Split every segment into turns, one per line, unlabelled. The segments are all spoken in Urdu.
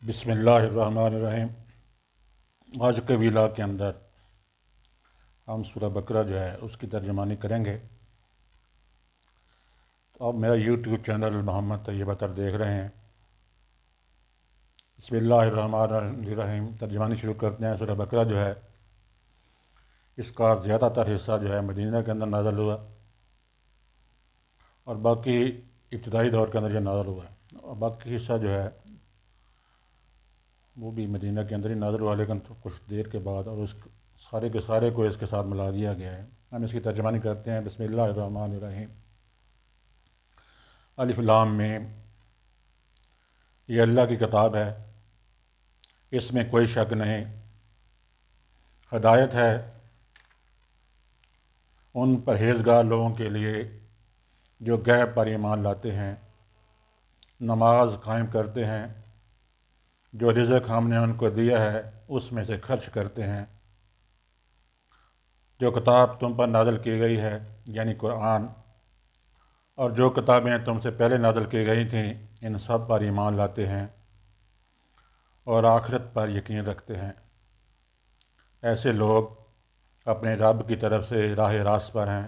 بسم اللہ الرحمن الرحیم۔ آج کے ویلاگ کے اندر ہم سورہ بقرہ جو ہے اس کی ترجمانی کریں گے۔ تو آپ میرا یوٹیوب چینل محمد طیب اطہر دیکھ رہے ہیں۔ بسم اللہ الرحمن الرحیم، ترجمانی شروع کرتے ہیں۔ سورہ بقرہ جو ہے اس کا زیادہ تر حصہ جو ہے مدینہ کے اندر نازل ہوا، اور باقی ابتدائی دور کے اندر یہ نازل ہوا ہے، اور باقی حصہ جو ہے وہ بھی مدینہ کے اندر ہی نازل ہوا، لیکن کچھ دیر کے بعد، اور اس سارے کے سارے کو اس کے ساتھ ملا دیا گیا ہے۔ ہم اس کی ترجمانی کرتے ہیں۔ بسم اللہ الرحمن الرحیم۔ الف لام میم، یہ اللہ کی کتاب ہے، اس میں کوئی شک نہیں۔ ہدایت ہے ان پرہیزگار لوگوں کے لیے جو غیب پر ایمان لاتے ہیں، نماز قائم کرتے ہیں، جو رزق ہم نے ان کو دیا ہے اس میں سے خرچ کرتے ہیں، جو کتاب تم پر نازل کی گئی ہے یعنی قرآن، اور جو کتابیں تم سے پہلے نازل کی گئی تھیں، ان سب پر ایمان لاتے ہیں اور آخرت پر یقین رکھتے ہیں۔ ایسے لوگ اپنے رب کی طرف سے راہ راست پر ہیں،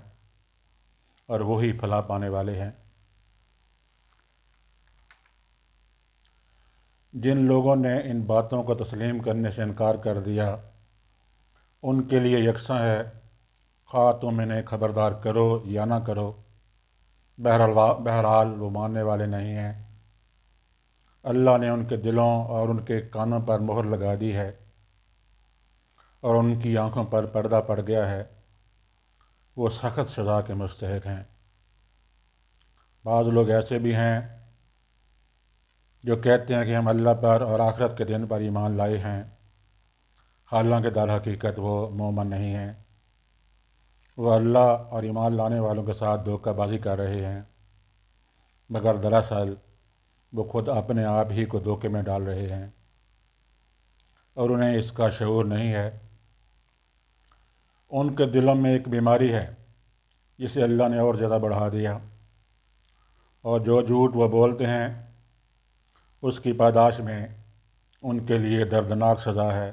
اور وہی فلاح پانے والے ہیں۔ جن لوگوں نے ان باتوں کو تسلیم کرنے سے انکار کر دیا، ان کے لیے یکساں ہے، خواہ تم انہیں خبردار کرو یا نہ کرو، بہرحال وہ ماننے والے نہیں ہیں۔ اللہ نے ان کے دلوں اور ان کے کانوں پر مہر لگا دی ہے، اور ان کی آنکھوں پر پردہ پڑ گیا ہے، وہ سخت سزا کے مستحق ہیں۔ بعض لوگ ایسے بھی ہیں جو کہتے ہیں کہ ہم اللہ پر اور آخرت کے دن پر ایمان لائے ہیں، حالانکہ در حقیقت وہ مومن نہیں ہیں۔ وہ اللہ اور ایمان لانے والوں کے ساتھ دھوکہ بازی کر رہے ہیں، مگر دراصل وہ خود اپنے آپ ہی کو دھوکے میں ڈال رہے ہیں، اور انہیں اس کا شعور نہیں ہے۔ ان کے دلوں میں ایک بیماری ہے جسے اللہ نے اور زیادہ بڑھا دیا، اور جو جھوٹ وہ بولتے ہیں اس کی پاداش میں ان کے لیے دردناک سزا ہے۔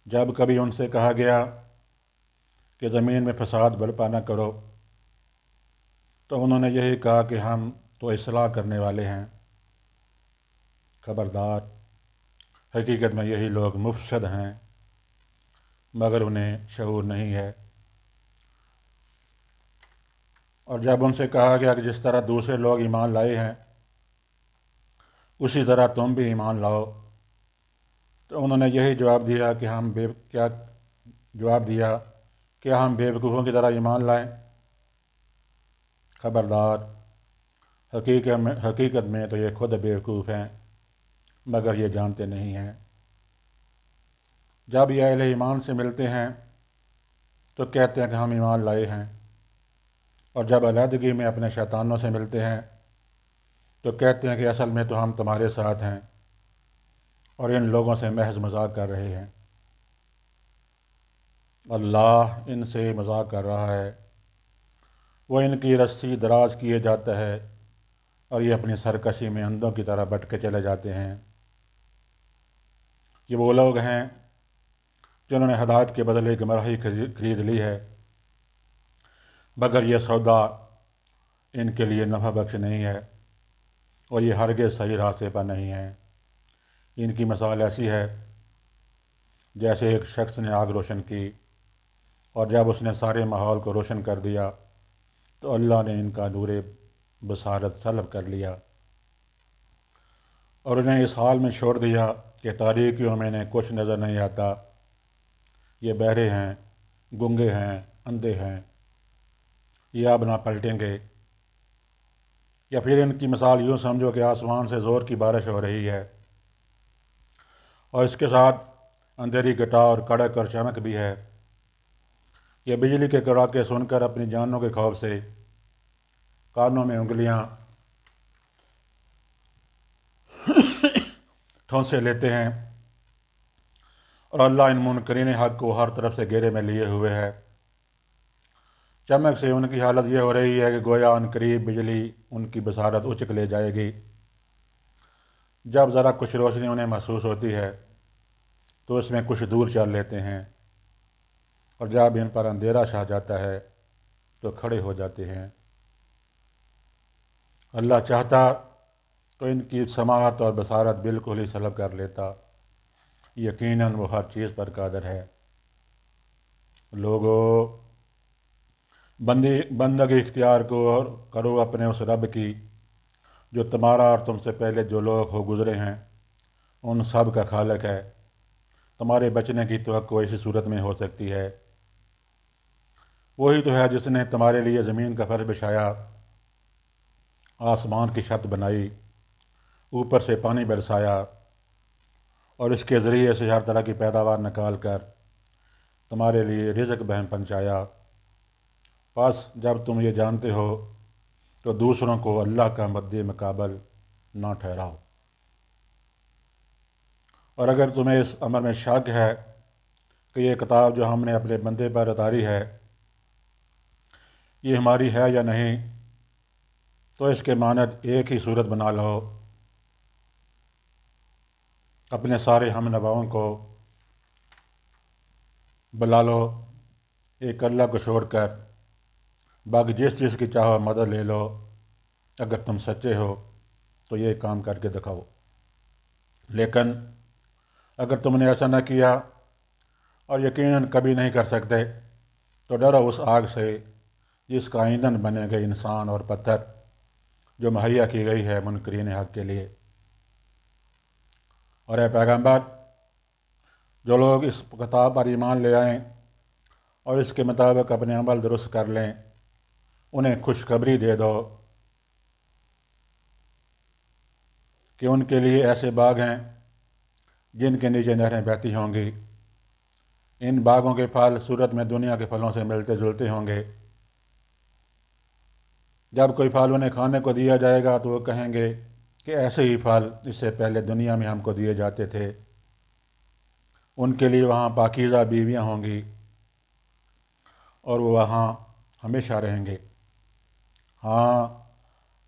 جب کبھی ان سے کہا گیا کہ زمین میں فساد برپا نہ کرو، تو انہوں نے یہی کہا کہ ہم تو اصلاح کرنے والے ہیں۔ خبردار، حقیقت میں یہی لوگ مفسد ہیں، مگر انہیں شعور نہیں ہے۔ اور جب ان سے کہا گیا کہ جس طرح دوسرے لوگ ایمان لائے ہیں اسی طرح تم بھی ایمان لاؤ، تو انہوں نے یہی جواب دیا کہ ہم بے وقوفوں کی طرح ایمان لائیں۔ خبردار، حقیقت میں تو یہ خود بے وقوف ہیں، مگر یہ جانتے نہیں ہیں۔ جب یہ اہل ایمان سے ملتے ہیں تو کہتے ہیں کہ ہم ایمان لائے ہیں، اور جب علیحدگی میں اپنے شیطانوں سے ملتے ہیں تو کہتے ہیں کہ اصل میں تو ہم تمہارے ساتھ ہیں، اور ان لوگوں سے محض مذاق کر رہے ہیں۔ اللہ ان سے مذاق کر رہا ہے، وہ ان کی رسی دراز کیے جاتا ہے، اور یہ اپنی سرکشی میں اندھوں کی طرح بٹ کے چلے جاتے ہیں۔ یہ وہ لوگ ہیں جنہوں نے ہدایت کے بدلے گمراہی خرید لی ہے، مگر یہ سودا ان کے لیے نفع بخش نہیں ہے، اور یہ ہرگز صحیح راستے پر نہیں ہیں۔ ان کی مثال ایسی ہے جیسے ایک شخص نے آگ روشن کی، اور جب اس نے سارے ماحول کو روشن کر دیا تو اللہ نے ان کا نور بصارت سلب کر لیا، اور انہیں اس حال میں چھوڑ دیا کہ تاریکیوں میں انہیں کچھ نظر نہیں آتا۔ یہ بہرے ہیں، گنگے ہیں، اندھے ہیں، یہ اب نہ پلٹیں گے۔ یا پھر ان کی مثال یوں سمجھو کہ آسمان سے زور کی بارش ہو رہی ہے، اور اس کے ساتھ اندھیری گھٹا اور کڑک اور چمک بھی ہے۔ یہ بجلی کے کڑاکے سن کر اپنی جانوں کے خوف سے کانوں میں انگلیاں ٹھونسے لیتے ہیں، اور اللہ ان منکرین حق کو ہر طرف سے گھیرے میں لیے ہوئے ہے۔ چمک سے ان کی حالت یہ ہو رہی ہے کہ گویا ان قریب بجلی ان کی بصارت اچک لے جائے گی۔ جب ذرا کچھ روشنی انہیں محسوس ہوتی ہے تو اس میں کچھ دور چل لیتے ہیں، اور جب ان پر اندھیرا چھا جاتا ہے تو کھڑے ہو جاتے ہیں۔ اللہ چاہتا تو ان کی سماعت اور بصارت بالکل ہی سلب کر لیتا، یقیناً وہ ہر چیز پر قادر ہے۔ لوگو، بندگی اختیار کرو اپنے اس رب کی جو تمہارا اور تم سے پہلے جو لوگ ہو گزرے ہیں ان سب کا خالق ہے۔ تمہارے بچنے کی توقع اسی صورت میں ہو سکتی ہے۔ وہی تو ہے جس نے تمہارے لیے زمین کا فرش بچھایا، آسمان کی چھت بنائی، اوپر سے پانی برسایا اور اس کے ذریعے سے ہر طرح کی پیداوار نکال کر تمہارے لیے رزق بہم پہنچایا۔ بس جب تم یہ جانتے ہو تو دوسروں کو اللہ کا مد مقابل نہ ٹھہراؤ۔ اور اگر تمہیں اس امر میں شک ہے کہ یہ کتاب جو ہم نے اپنے بندے پر اتاری ہے یہ ہماری ہے یا نہیں، تو اس کے مانند ایک ہی صورت بنا لو، اپنے سارے ہم نواؤں کو بلا لو، ایک اللہ کو چھوڑ کر، باقی جس کی چاہو مدد لے لو۔ اگر تم سچے ہو تو یہ کام کر کے دکھاؤ۔ لیکن اگر تم نے ایسا نہ کیا اور یقیناً کبھی نہیں کر سکتے تو ڈرو اس آگ سے جس کا ایندھن بنے گئے انسان اور پتھر، جو مہیا کی گئی ہے منکرین حق کے لیے۔ اور اے پیغمبر، جو لوگ اس کتاب پر ایمان لے آئیں اور اس کے مطابق اپنے عمل درست کر لیں انہیں خوشخبری دے دو کہ ان کے لیے ایسے باغ ہیں جن کے نیچے نہریں بہتی ہوں گی۔ ان باغوں کے پھل صورت میں دنیا کے پھلوں سے ملتے جلتے ہوں گے۔ جب کوئی پھل انہیں کھانے کو دیا جائے گا تو وہ کہیں گے کہ ایسے ہی پھل اس سے پہلے دنیا میں ہم کو دیے جاتے تھے۔ ان کے لیے وہاں پاکیزہ بیویاں ہوں گی اور وہ وہاں ہمیشہ رہیں گے۔ ہاں،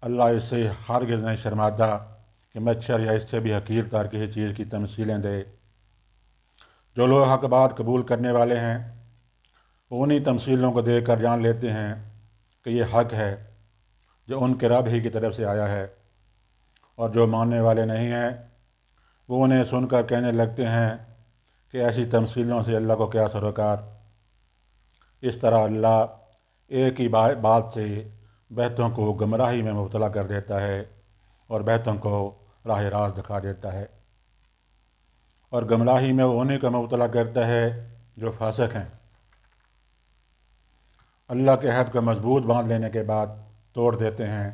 اللہ اس سے ہرگز نہیں شرماتا کہ مچھر یا اس سے بھی حقیر تر کسی چیز کی تمثیلیں دے۔ جو لوگ حق بات قبول کرنے والے ہیں وہ انہی تمثیلوں کو دیکھ کر جان لیتے ہیں کہ یہ حق ہے جو ان کے رب ہی کی طرف سے آیا ہے، اور جو ماننے والے نہیں ہیں وہ انہیں سن کر کہنے لگتے ہیں کہ ایسی تمثیلوں سے اللہ کو کیا سروکار۔ اس طرح اللہ ایک ہی بات سے بہتوں کو گمراہی میں مبتلا کر دیتا ہے اور بہتوں کو راہ راست دکھا دیتا ہے، اور گمراہی میں وہ انہیں کو مبتلا کرتا ہے جو فاسق ہیں۔ اللہ کے عہد کو مضبوط باندھ لینے کے بعد توڑ دیتے ہیں۔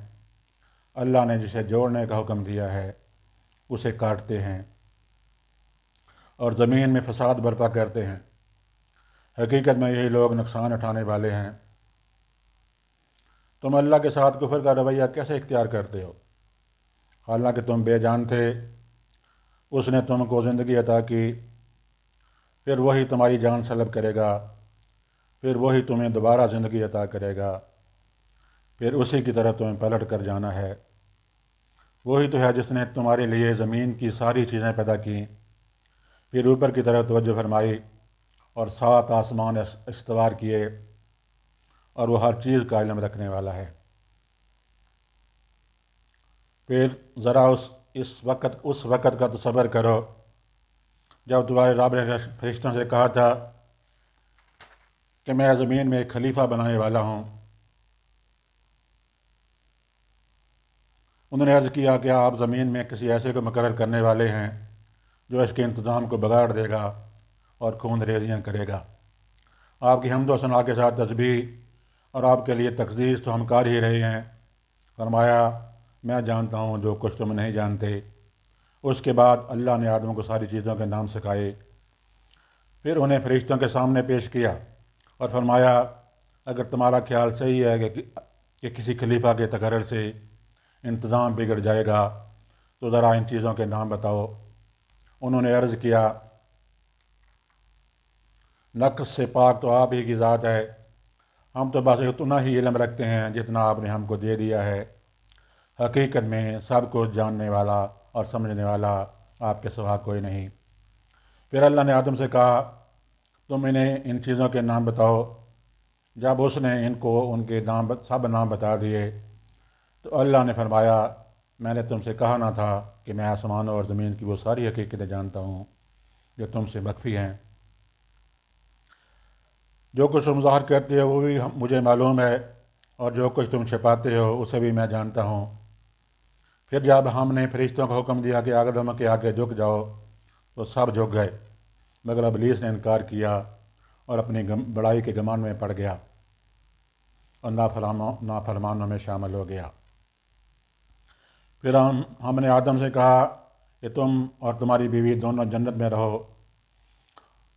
اللہ نے جسے جوڑنے کا حکم دیا ہے اسے کاٹتے ہیں اور زمین میں فساد برپا کرتے ہیں۔ حقیقت میں یہی لوگ نقصان اٹھانے والے ہیں۔ تم اللہ کے ساتھ کفر کا رویہ کیسے اختیار کرتے ہو؟ حالانکہ تم بے جان تھے، اس نے تم کو زندگی عطا کی، پھر وہی تمہاری جان سلب کرے گا، پھر وہی تمہیں دوبارہ زندگی عطا کرے گا، پھر اسی کی طرف تمہیں پلٹ کر جانا ہے۔ وہی تو ہے جس نے تمہارے لیے زمین کی ساری چیزیں پیدا کیں، پھر اوپر کی طرف توجہ فرمائی اور 7 آسمان استوار کیے، اور وہ ہر چیز کا علم رکھنے والا ہے۔ پھر ذرا اس وقت کا تصور کرو جب تمہارے رب نے فرشتوں سے کہا تھا کہ میں زمین میں ایک خلیفہ بنانے والا ہوں۔ انہوں نے عرض کیا کہ آپ زمین میں کسی ایسے کو مقرر کرنے والے ہیں جو اس کے انتظام کو بگاڑ دے گا اور خون ریزیاں کرے گا۔ آپ کی حمد و ثنا کے ساتھ تسبیح اور آپ کے لیے تقدیس تو ہم کر ہی رہے ہیں۔ فرمایا، میں جانتا ہوں جو کچھ تم نہیں جانتے۔ اس کے بعد اللہ نے آدم کو ساری چیزوں کے نام سکھائے، پھر انہیں فرشتوں کے سامنے پیش کیا اور فرمایا، اگر تمہارا خیال صحیح ہے کہ کسی خلیفہ کے تقرر سے انتظام بگڑ جائے گا تو ذرا ان چیزوں کے نام بتاؤ۔ انہوں نے عرض کیا، نقص سے پاک تو آپ ہی کی ذات ہے، ہم تو بس اتنا ہی علم رکھتے ہیں جتنا آپ نے ہم کو دے دیا ہے۔ حقیقت میں سب کچھ جاننے والا اور سمجھنے والا آپ کے سوا کوئی نہیں۔ پھر اللہ نے آدم سے کہا تم انہیں ان چیزوں کے نام بتاؤ۔ جب اس نے ان کو ان کے سب نام بتا دیے تو اللہ نے فرمایا میں نے تم سے کہا نہ تھا کہ میں آسمانوں اور زمین کی وہ ساری حقیقتیں جانتا ہوں جو تم سے مخفی ہیں۔ جو کچھ تم ظاہر کرتے ہو وہ بھی مجھے معلوم ہے، اور جو کچھ تم چھپاتے ہو اسے بھی میں جانتا ہوں۔ پھر جب ہم نے فرشتوں کو حکم دیا کہ آدم کے آگے جھک جاؤ تو سب جھک گئے، مگر ابلیس نے انکار کیا اور اپنی بڑائی کے گمان میں پڑ گیا اور نافرمانوں میں شامل ہو گیا۔ پھر ہم نے آدم سے کہا کہ تم اور تمہاری بیوی دونوں جنت میں رہو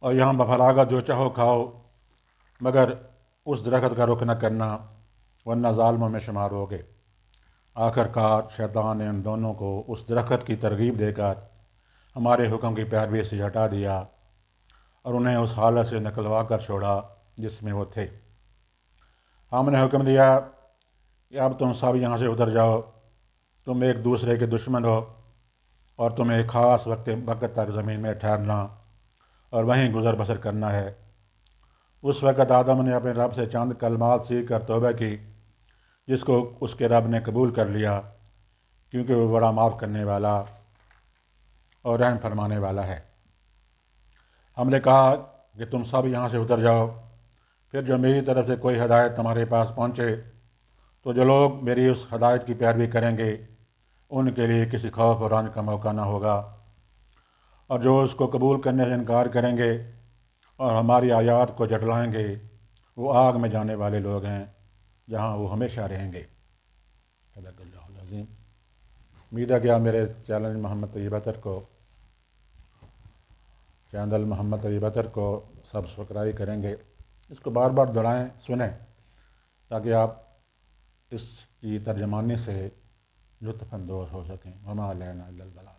اور یہاں بفراغت جو چاہو کھاؤ، مگر اس درخت کا رخ نہ کرنا ورنہ ظالموں میں شمار ہوگے۔ آخر کار شیطان نے ان دونوں کو اس درخت کی ترغیب دے کر ہمارے حکم کی پیروی سے ہٹا دیا اور انہیں اس حالت سے نکلوا کر چھوڑا جس میں وہ تھے۔ ہم نے حکم دیا کہ اب تم سب یہاں سے اتر جاؤ، تم ایک دوسرے کے دشمن ہو، اور تمہیں ایک خاص وقت تک زمین میں ٹھہرنا اور وہیں گزر بسر کرنا ہے۔ اس وقت آدم نے اپنے رب سے چند کلمات سیکھ کر توبہ کی، جس کو اس کے رب نے قبول کر لیا، کیونکہ وہ بڑا معاف کرنے والا اور رحم فرمانے والا ہے۔ ہم نے کہا کہ تم سب یہاں سے اتر جاؤ، پھر جو میری طرف سے کوئی ہدایت تمہارے پاس پہنچے تو جو لوگ میری اس ہدایت کی پیروی کریں گے ان کے لیے کسی خوف اور رنج کا موقع نہ ہوگا، اور جو اس کو قبول کرنے سے انکار کریں گے اور ہماری آیات کو جھٹلائیں گے وہ آگ میں جانے والے لوگ ہیں جہاں وہ ہمیشہ رہیں گے۔ صدق اللہ العظیم۔ امید ہے کہ آپ میرے چینل محمد طیب عطر کو سبسکرائب کریں گے، اس کو بار بار دہرائیں، سنیں، تاکہ آپ اس کی ترجمانی سے لطف اندوز ہو سکیں۔ وما علینا الا البلاغ۔